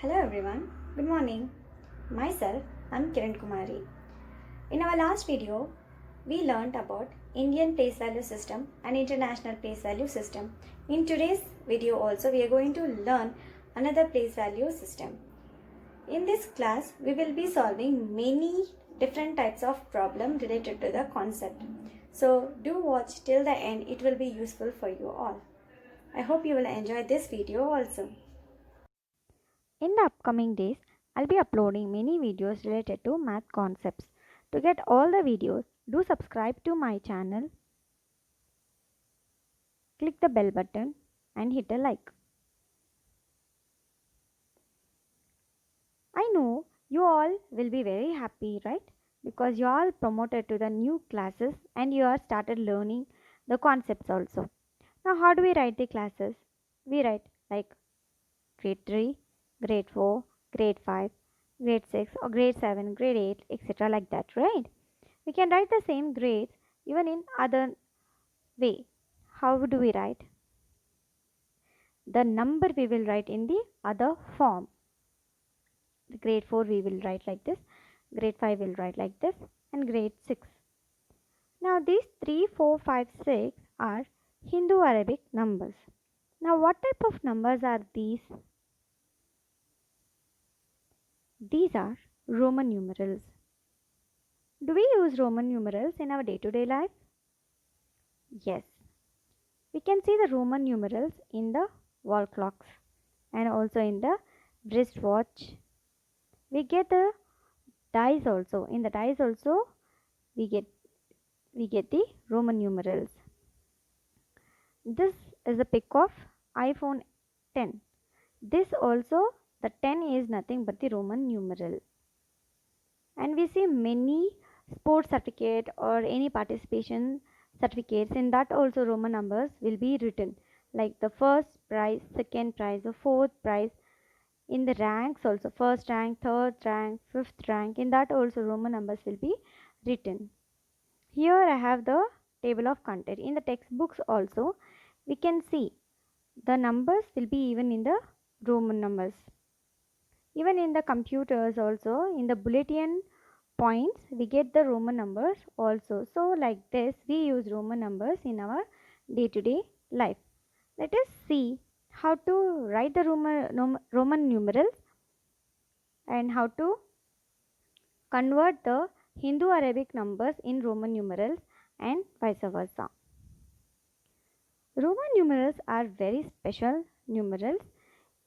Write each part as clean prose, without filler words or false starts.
Hello everyone, good morning. Myself, I'm Kiran Kumari. In our last video, we learned about Indian place value system and international place value system. In today's video also, we are going to learn another place value system. In this class, we will be solving many different types of problem related to the concept. So do watch till the end, it will be useful for you all. I hope you will enjoy this video also. In the upcoming days, I'll be uploading many videos related to math concepts. To get all the videos, do subscribe to my channel, click the bell button and hit a like. I know you all will be very happy, right? Because you all promoted to the new classes and you are started learning the concepts also. Now how do we write the classes? We write like grade 3, grade 4, grade 5, grade 6 or grade 7, grade 8, etc. like that, right? We can write the same grades even in other way. How do we write? The number we will write in the other form. The grade 4 we will write like this, grade 5 will write like this, and grade 6. Now these 3, 4, 5, 6 are Hindu Arabic numbers. Now what type of numbers are these? These are Roman numerals. Do we use Roman numerals in our day-to-day life? Yes. We can see the Roman numerals in the wall clocks and also in the wristwatch. We get the dice also. In the dice also we get the Roman numerals. This is a pic of iPhone 10. This also, the 10 is nothing but the Roman numeral. And we see many sports certificate or any participation certificates, in that also Roman numbers will be written, like the first prize, second prize, the fourth prize. In the ranks also, first rank, third rank, fifth rank, in that also Roman numbers will be written. Here I have the table of content. In the textbooks also we can see the numbers will be even in the Roman numbers. Even in the computers also, in the bulletin points we get the Roman numbers also. So like this we use Roman numbers in our day-to-day life. Let us see how to write the Roman numerals and how to convert the Hindu Arabic numbers in Roman numerals and vice versa. Roman numerals are very special numerals.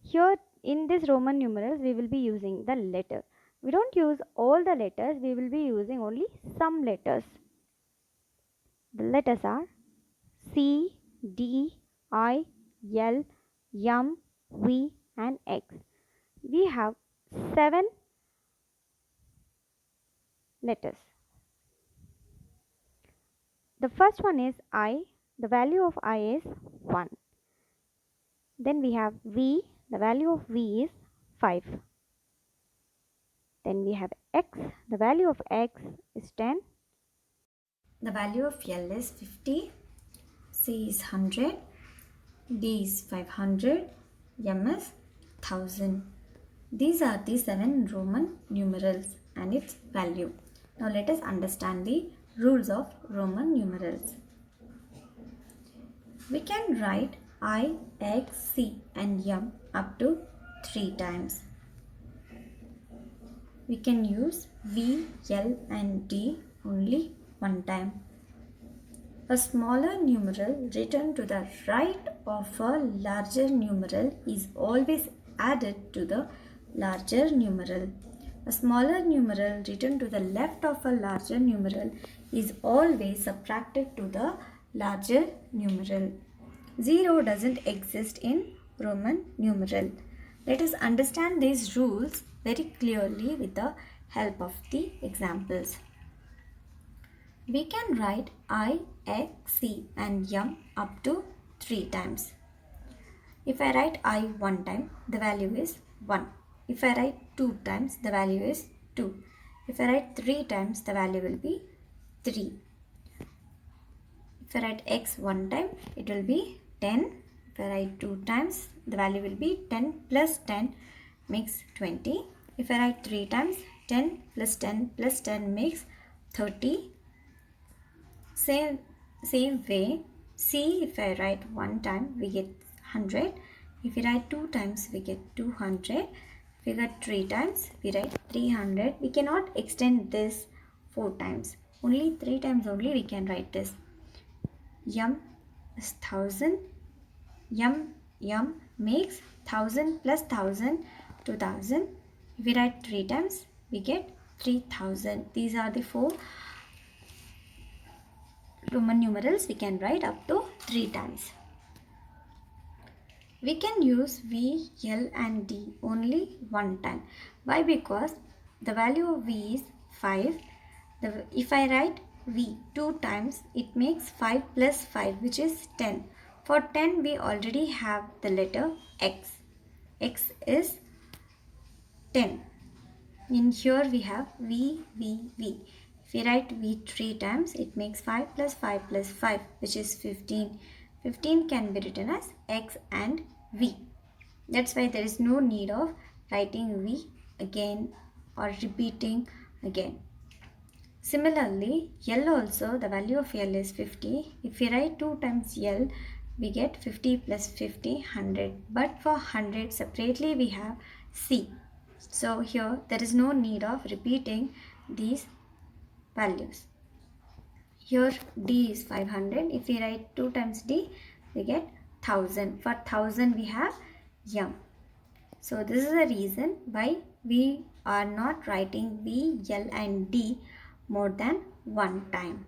Here in this Roman numerals we will be using the letter. We don't use all the letters, we will be using only some letters. The letters are C, D, I, L, M, V and X. We have 7 letters. The first one is I. The value of I is 1. Then we have V. The value of V is 5. Then we have X. The value of X is 10. The value of L is 50, C is 100, D is 500, M is 1000. These are the 7 Roman numerals and its value. Now let us understand the rules of Roman numerals. We can write I, X, C and M up to 3 times. We can use V, L and D only one time. A smaller numeral written to the right of a larger numeral is always added to the larger numeral. A smaller numeral written to the left of a larger numeral is always subtracted to the larger numeral. 0 doesn't exist in Roman numeral. Let us understand these rules very clearly with the help of the examples. We can write I, X, C and M up to 3 times. If I write I 1 time, the value is 1. If I write 2 times, the value is 2. If I write 3 times, the value will be 3. If I write X 1 time, it will be 10. If I write 2 times, the value will be 10 plus 10. makes 20. If I write 3 times, 10 plus 10 plus 10 makes 30. Same way, C, if I write 1 time, we get 100. If we write 2 times, we get 200. If we write 3 times, we write 300. We cannot extend this 4 times. Only 3 times only we can write this. Yum is 1000. Yum makes 1000 plus 1000, 2000. If we write 3 times, we get 3000. These are the 4 Roman numerals we can write up to 3 times. We can use V, L and D only one time. Why? Because the value of V is 5. If I write V 2 times, it makes 5 plus 5, which is 10. For 10, we already have the letter X. X is 10. In here we have V. If we write V 3 times, it makes 5 plus 5 plus 5, which is 15. 15 can be written as X and V. That's why there is no need of writing V again or repeating again. Similarly, L also, the value of L is 50. If we write 2 times L, we get 50 plus 50, 100. But for 100 separately we have C. So here there is no need of repeating these values. Here D is 500. If we write 2 times D, we get 1000. For 1000 we have Yum. So this is the reason why we are not writing V, L and D more than one time.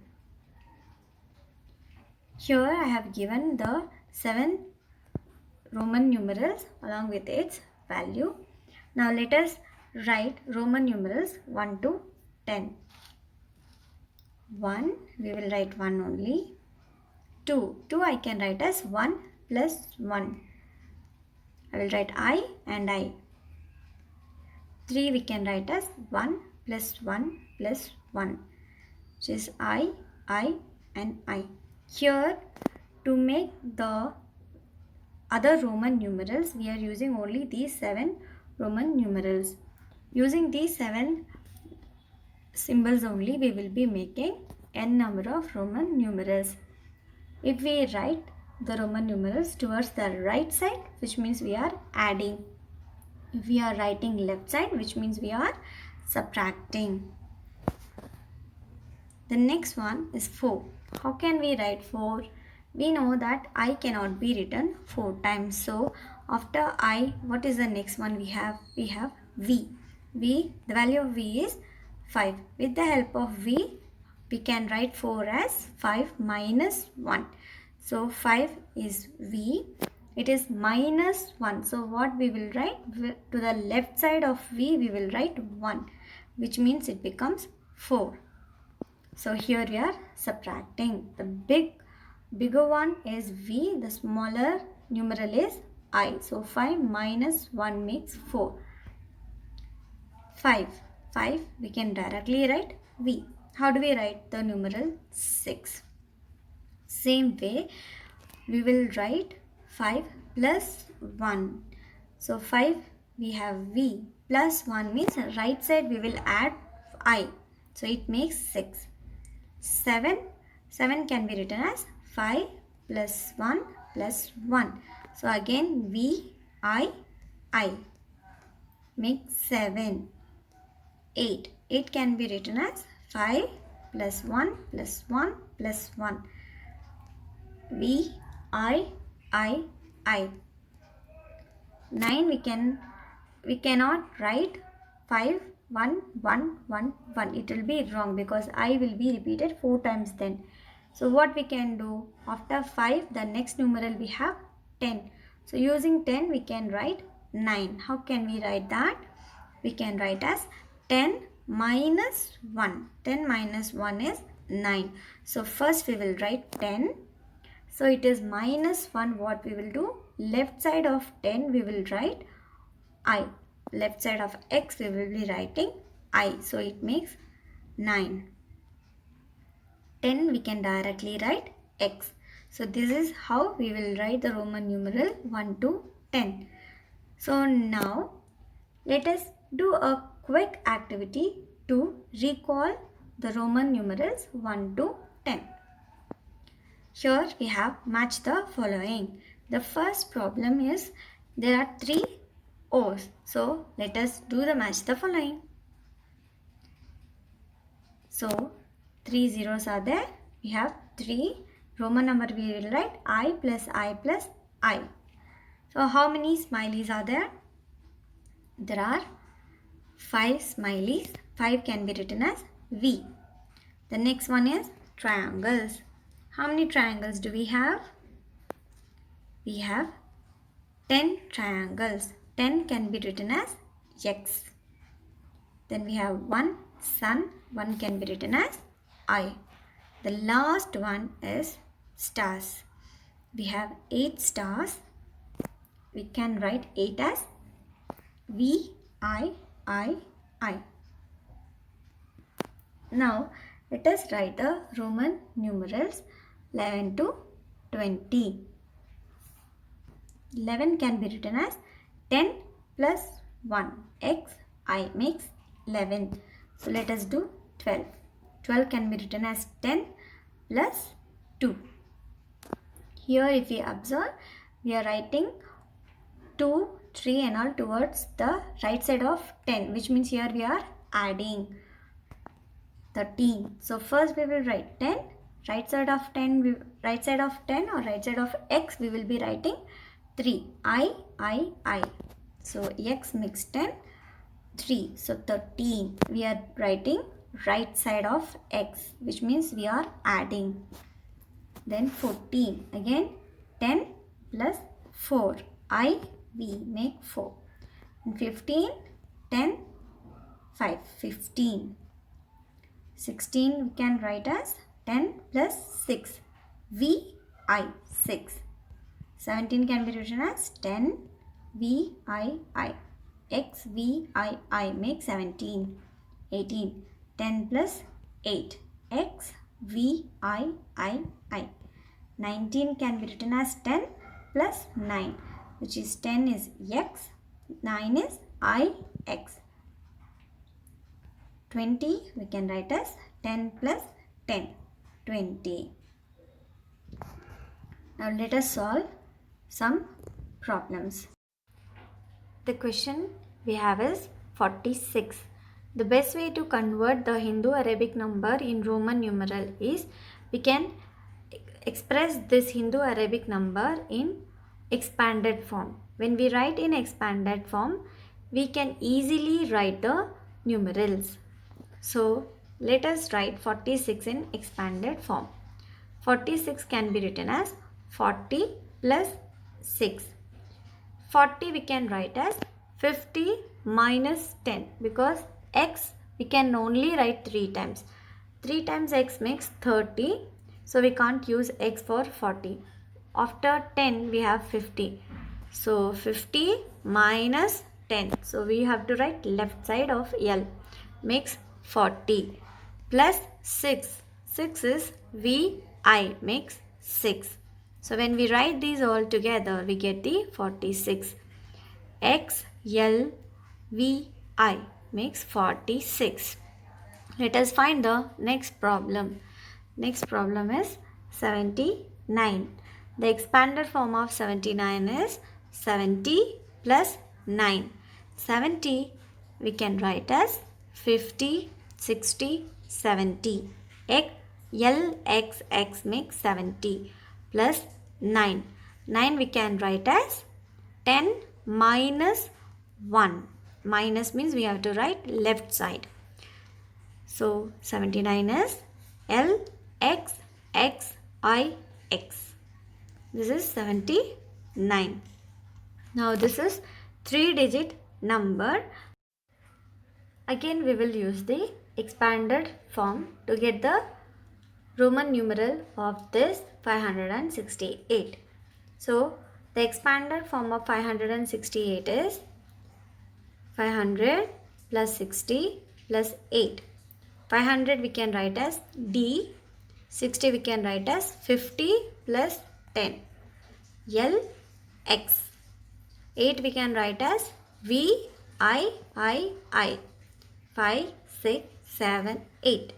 Here I have given the 7 Roman numerals along with its value. Now let us write Roman numerals 1 to 10. 1, we will write 1 only. 2 I can write as 1 plus 1. I will write I and I. 3 we can write as 1 plus 1 plus 1, which is I and I. Here, to make the other Roman numerals, we are using only these 7 Roman numerals. Using these 7 symbols only, we will be making n number of Roman numerals. If we write the Roman numerals towards the right side, which means we are adding. If we are writing left side, which means we are subtracting. The next one is 4. How can we write 4? We know that I cannot be written 4 times. So after I, what is the next one we have? We have V. V, the value of V is 5. With the help of V, we can write 4 as 5 minus 1. So 5 is V. It is minus 1. So what we will write? To the left side of V, we will write 1, which means it becomes 4. So here we are subtracting. The bigger one is V. The smaller numeral is I. So 5 minus 1 makes 4. 5 we can directly write V. How do we write the numeral 6? Same way, we will write 5 plus 1. So 5 we have V plus 1 means right side we will add I. So it makes 6. 7 can be written as 5 plus 1 plus 1. So again V, I makes 7. 8 can be written as 5 plus 1 plus 1 plus 1. V, I. 9 we cannot write 5 1 1 1 1. It will be wrong because I will be repeated 4 times then. So what we can do? After 5, the next numeral we have 10. So using 10 we can write 9. How can we write that? We can write as 10 minus 1. 10 minus 1 is 9. So first we will write 10. So it is minus 1. What we will do? Left side of 10 we will write I. Left side of X we will be writing I. So it makes 9. 10 we can directly write X. So this is how we will write the Roman numeral 1 to 10. So now Let us do a quick activity to recall the Roman numerals 1 to 10. Here we have match the following. The first problem is there are 3 O's. So let us do the match the following. So 3 zeros are there. We have 3 Roman number we will write I plus I plus I. So how many smileys are there? There are 5 smileys. 5 can be written as V. The next one is triangles. How many triangles do we have? We have 10 triangles. 10 can be written as X. Then we have 1 sun. 1 can be written as I. The last one is stars. We have 8 stars. We can write 8 as V, I, I, I. Now, let us write the Roman numerals 11 to 20. 11 can be written as 10 plus 1. X, I makes 11. So, let us do 12. 12 can be written as 10 plus 2. Here, if we observe, we are writing 2, 3 and all towards the right side of 10, which means here we are adding 13. So first we will write 10, right side of 10 or right side of X we will be writing 3, I. So X makes 10, 3, so 13. We are writing right side of X, which means we are adding. Then 14, again 10 plus 4, we make 4. And 15, 10, 5, 15. 16 we can write as 10 plus 6, I, 6. 17 can be written as 10, I. X, I make 17. 18, 10 plus 8, X, I. 19 can be written as 10 plus 9, which is 10 is X, 9 is X. 20 we can write as 10 plus 10, 20. Now let us solve some problems. The question we have is 46. The best way to convert the Hindu-Arabic number in Roman numeral is we can express this Hindu-Arabic number in expanded form. When we write in expanded form, we can easily write the numerals. So let us write 46 in expanded form. 46 can be written as 40 plus 6. 40 we can write as 50 minus 10 because X we can only write 3 times. 3 times X makes 30. So we can't use X for 40. After 10 we have 50. So 50 minus 10. So we have to write left side of L makes 40 plus 6. 6 is VI makes 6. So when we write these all together, we get the 46. X, L, VI makes 46. Let us find the next problem. Next problem is 79. The expanded form of 79 is 70 plus 9. 70 we can write as 50, 60, 70. LXX makes 70 plus 9. 9 we can write as 10 minus 1. Minus means we have to write left side. So 79 is LXXIX. This is 79. Now this is 3-digit number. Again we will use the expanded form to get the Roman numeral of this 568. So the expanded form of 568 is 500 plus 60 plus 8. 500 we can write as D. 60 we can write as 50 plus 10. LX. 8 we can write as VI. I. 5, 6, 7, 8.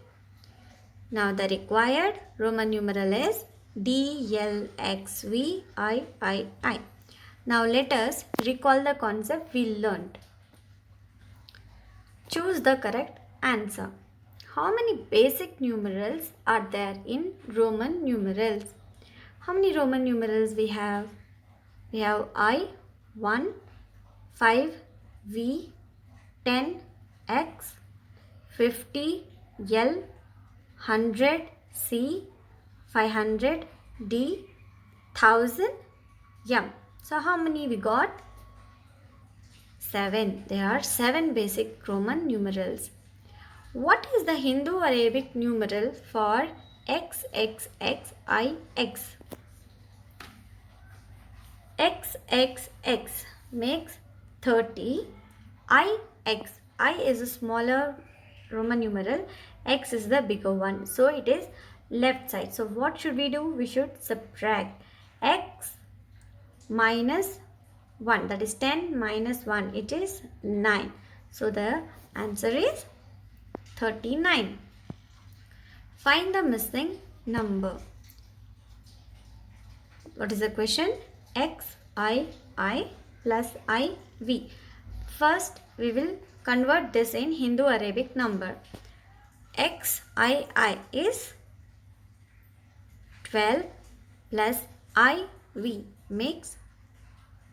Now the required Roman numeral is DLXVII. Now let us recall the concept we learnt. Choose the correct answer. How many basic numerals are there in Roman numerals? How many Roman numerals we have? We have I, 1, 5, V, 10, X, 50, L, 100, C, 500, D, 1000, M. So how many we got? 7. There are 7 basic Roman numerals. What is the Hindu-Arabic numeral for XXXIX? XXX makes 30. IX. I is a smaller Roman numeral. X is the bigger one. So it is left side. So what should we do? We should subtract X minus 1. That is 10 minus 1. It is 9. So the answer is 39. Find the missing number. What is the question? XII plus IV. First, we will convert this in Hindu-Arabic number. XII is 12 plus IV makes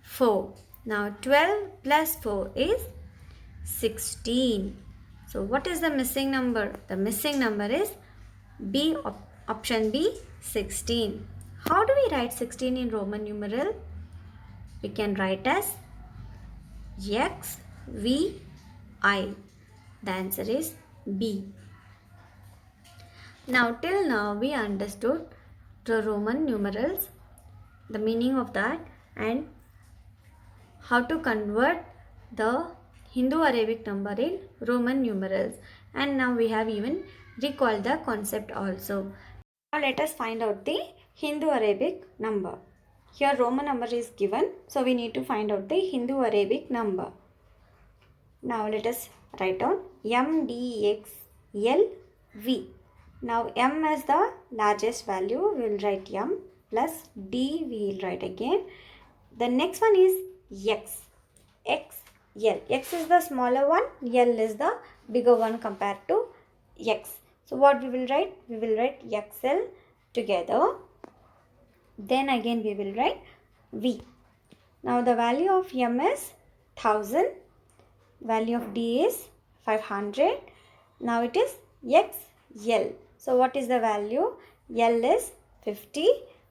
4. Now 12 plus 4 is 16. So what is the missing number? The missing number is B, option B, 16. How do we write 16 in Roman numeral? We can write as XVI. The answer is B. Now till now we understood the Roman numerals, the meaning of that, and how to convert the Hindu-Arabic number in Roman numerals. And now we have even recalled the concept also. Now let us find out the Hindu-Arabic number. Here Roman number is given, so we need to find out the Hindu-Arabic number. Now let us write down MDXLV. Now M is the largest value, we will write M, plus D we will write again. The next one is X, XL. X is the smaller one, L is the bigger one compared to X. So what we will write? We will write XL together. Then again we will write V. Now the value of M is 1000. Value of D is 500. Now it is XL. So what is the value? L is 50.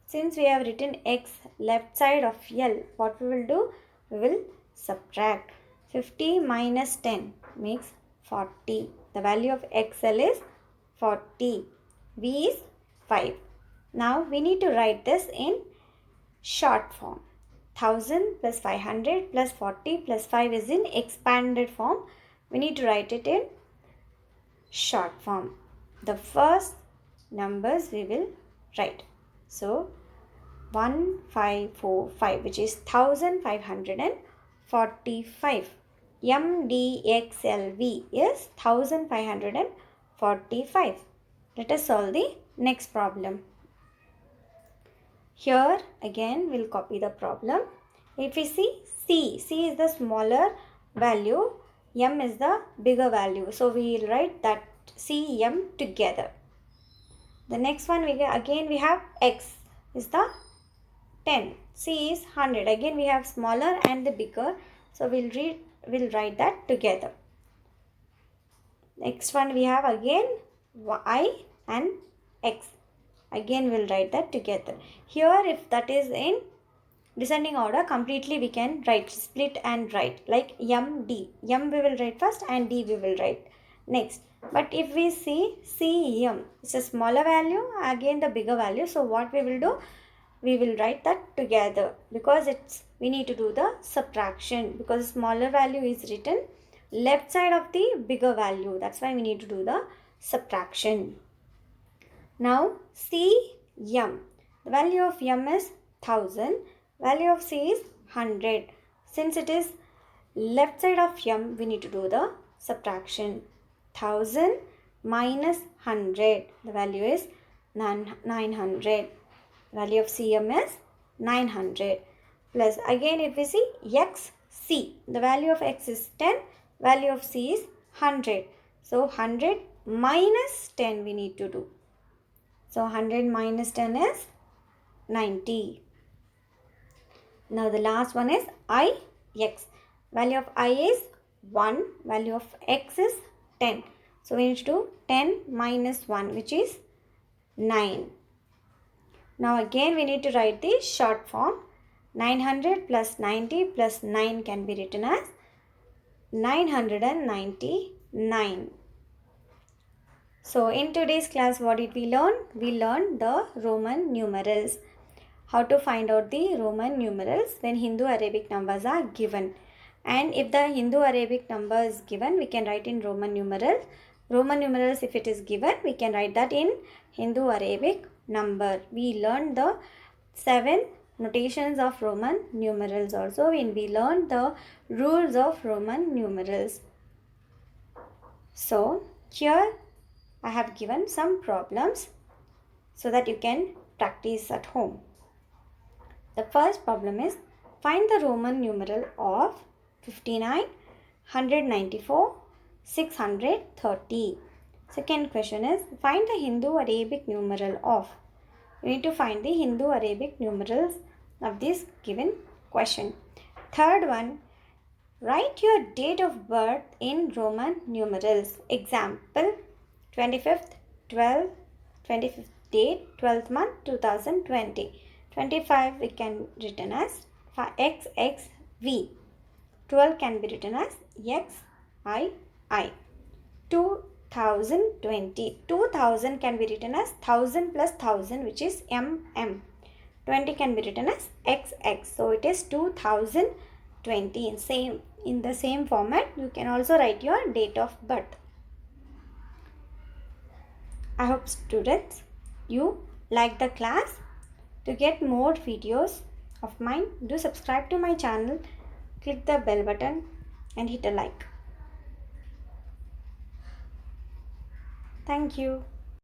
Since we have written X left side of L, what we will do? We will subtract. 50 minus 10 makes 40. The value of XL is 40. V is 5. Now we need to write this in short form. 1000 plus 500 plus 40 plus 5 is in expanded form. We need to write it in short form. The first numbers we will write. So 1545, which is 1545. MDXLV is 1545. Let us solve the next problem. Here again we'll copy the problem. If we see C is the smaller value, M is the bigger value. So we will write that CM together. The next one we have X is the 10. C is 100. Again we have smaller and the bigger. So we'll write that together. Next one we have again Y and X. Again we'll write that together. Here if that is in descending order, completely we can write, split and write like MD. M we will write first and D we will write next. But if we see CM, it's a smaller value, again the bigger value. So what we will do? We will write that together because we need to do the subtraction because smaller value is written left side of the bigger value. That's why we need to do the subtraction. Now CM, the value of M is 1000, value of C is 100. Since it is left side of m we need to do the subtraction. 1000 minus 100, the value is 900. Value of cm is 900. Plus again if we see x c, the value of x is 10, value of c is 100. So 100 minus 10 we need to do. So 100 minus 10 is 90. Now the last one is I x. Value of I is 1. Value of x is 10. So we need to do 10 minus 1, which is 9. Now again we need to write the short form. 900 plus 90 plus 9 can be written as 999. So in today's class, what did we learn? We learned the Roman numerals. How to find out the Roman numerals when Hindu-Arabic numbers are given. And if the Hindu-Arabic number is given, we can write in Roman numerals. Roman numerals, if it is given, we can write that in Hindu-Arabic number. We learned the 7 notations of Roman numerals also, and we learned the rules of Roman numerals. So here I have given some problems so that you can practice at home. The first problem is find the Roman numeral of 59, 194, 630. Second question is find the Hindu-Arabic numeral of. You need to find the Hindu-Arabic numerals of this given question. Third one, write your date of birth in Roman numerals. Example, 25th, 12th, 25th date, 12th month, 2020. 25 we can written as XXV. 12 can be written as XII. 2020. 2000 can be written as 1000 plus 1000, which is MM. 20 can be written as XX. So it is 2020. In the same format, you can also write your date of birth. I hope students you like the class. To get more videos of mine, do subscribe to my channel, click the bell button and hit a like. Thank you.